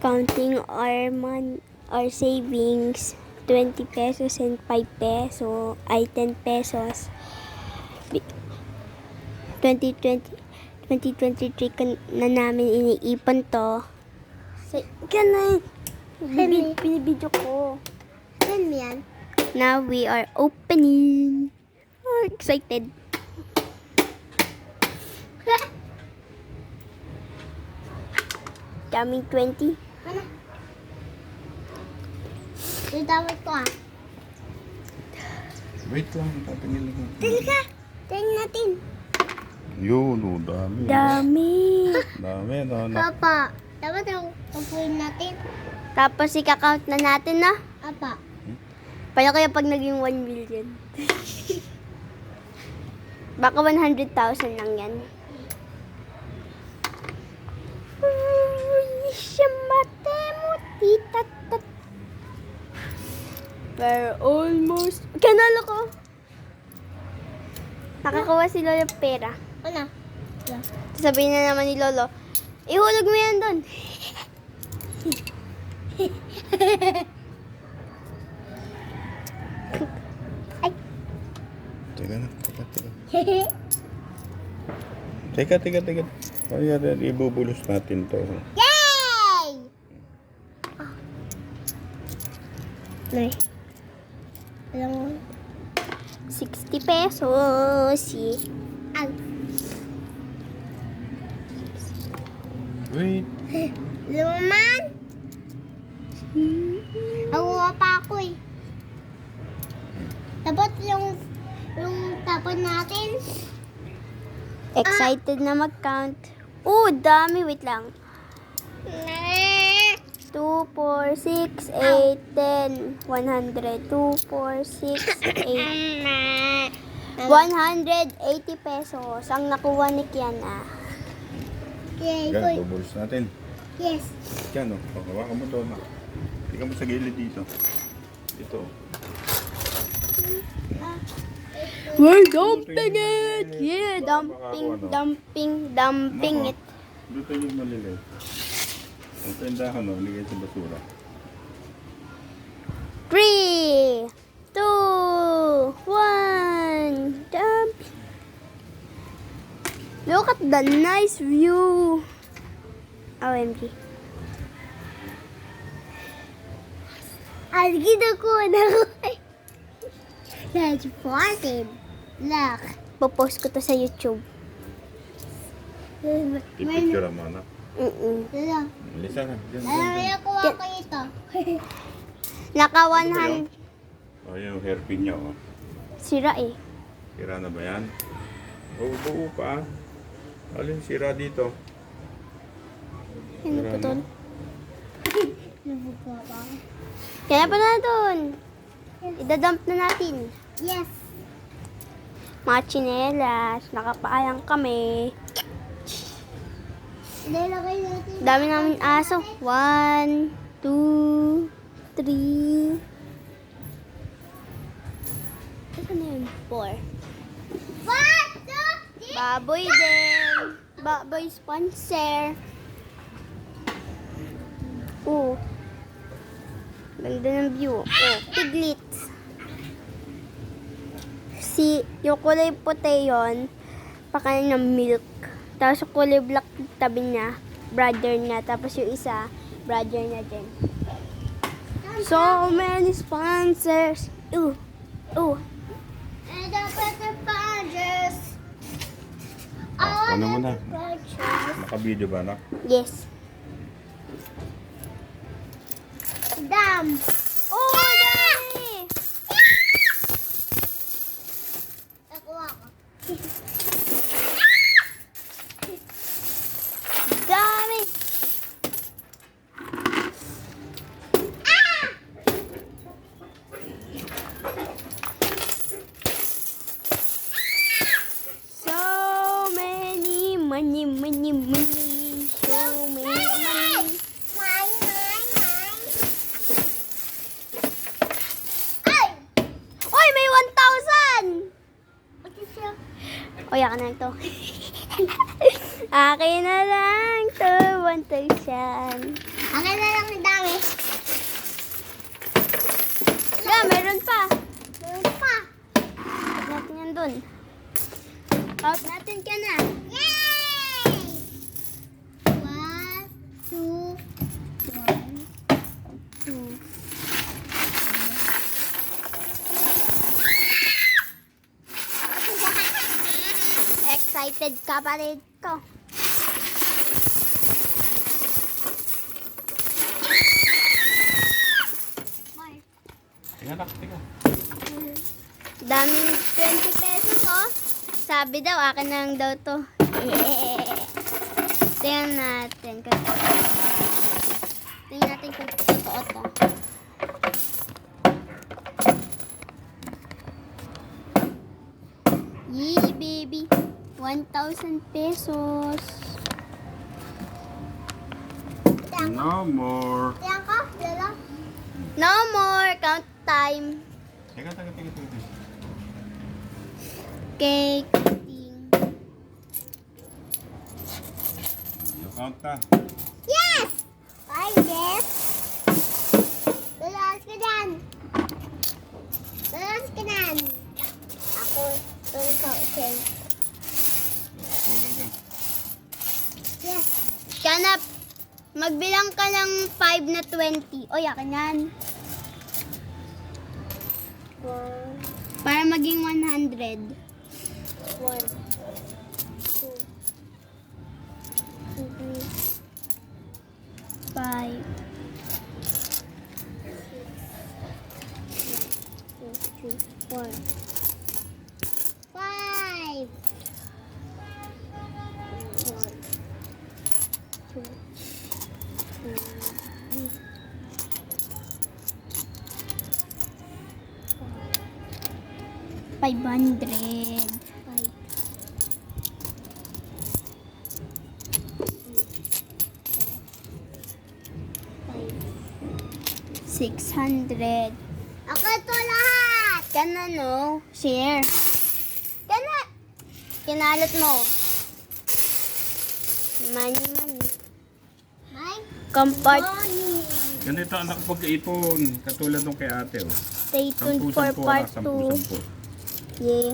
counting our savings, 20 pesos and 5 peso, ay 10 pesos. 2023 na namin iniipon to. Ganun. Binibidyo ko. Saan yan? Now we are opening. Oh, excited. Daming 20. Ano? Itawag ko ah. Wait lang, tatingin lang. Talaga. Tingnan natin. Yun, oh, dami. Dami. Dami, no? Papa, dapat ang upuin natin. Tapos i-count na natin, no? Apa. Paano kaya pag naging 1 million? Baka 100,000 lang yan. We're almost... Kanalo ko! Nakakuha si Lolo pera. Ano? Sasabihin na naman ni Lolo, ihulog mo yan doon. Ay. Teka na, teka. Teka. Kaya ibubulos natin to. Yay! Nay. Alam mo? 60 pesos. Ay. Wait. Luman? Nakuha pa ako eh. Dapat yung tapon natin. Excited na mag-count. Dami. Wait lang. 2, 4, 6, 8, 10, 100. 2, 4, 6, 8. 180 pesos ang nakuha ni Kiana. Yay, Yan, boy. bubulos natin. Yes. Yan, oh. Hawakan mo to. Tingnan mo sa gilid dito. Dito. We're dumping it! Yeah, dumping it. Dito yung maliliit. Ang tendahan, no? Ligay sa basura. 3, 2, 1, dump. Look at the nice view. OMG. Ang ginakuha na ko. That's positive. Look. Popost ko to sa YouTube. I-picture mo, anak. Look. Lisa ka. Diyan. Nakuha ko ito. Naka Ano ba 100. yun? Oh, yung hairpin niya, oh. Sira eh. Sira na ba yan? Oo, buo pa. Alin sira dito? Ano Sira po na. to? Nabuka pa. Kaya pa na doon. Idadump na natin. Yes. Mga tsinelas. Nakapaalang kami. Ilalagay natin. Dami namin aso. 1, 2, 3. Ano na yun? 4. 1, 2, 3. Baboy din. Baboy sponsor. Ganda ng view. Piglet. Yung kulay puti yun, pakain ng milk. Tapos yung kulay black tabi niya, brother niya. Tapos yung isa, brother niya din. So many sponsors. And dapat na punches. Ano mo na? Punches. Naka-video ba, anak? Yes. Dam. Dami! Nakuha ko. Dami! So many money. So many money. Mine. Ay! Oy, may 1,000! Ito siya. O, yakan na ito. Akin na lang to, 1,000. Akin na dun. Out natin ka na. Yay! 1, 2, 2. Excited ka pa rin ko. Tingnan na, tingnan. Daming 20 pesos, oh. Sabi daw, akin na lang daw to. Tingnan natin. Tingnan natin kung totoo to. Yee, baby. 1,000 pesos. No more. Tiyan ko, lalo. No more. Count time. Teka. Cake. Yung count na. Yes! Ay, yes. Lalas ka dan. Lalas ka dan. Ako, ikaw, okay. Kunin ka. Yes. Kanap. Magbilang ka ng 5 na 20. O, yakin yan. 1, Para maging 100. 1, 2, 3, 5. 1. 5. 500. 600. Ako ito lahat. Kana no? Share. Kana. Kinalot mo. Money. Mine. Compart. Money. Ganito ang nakapag-ipon. Katulad nung kay ate, oh. Stay tuned for 10-10 part anak, 2. 10-10. Yeah.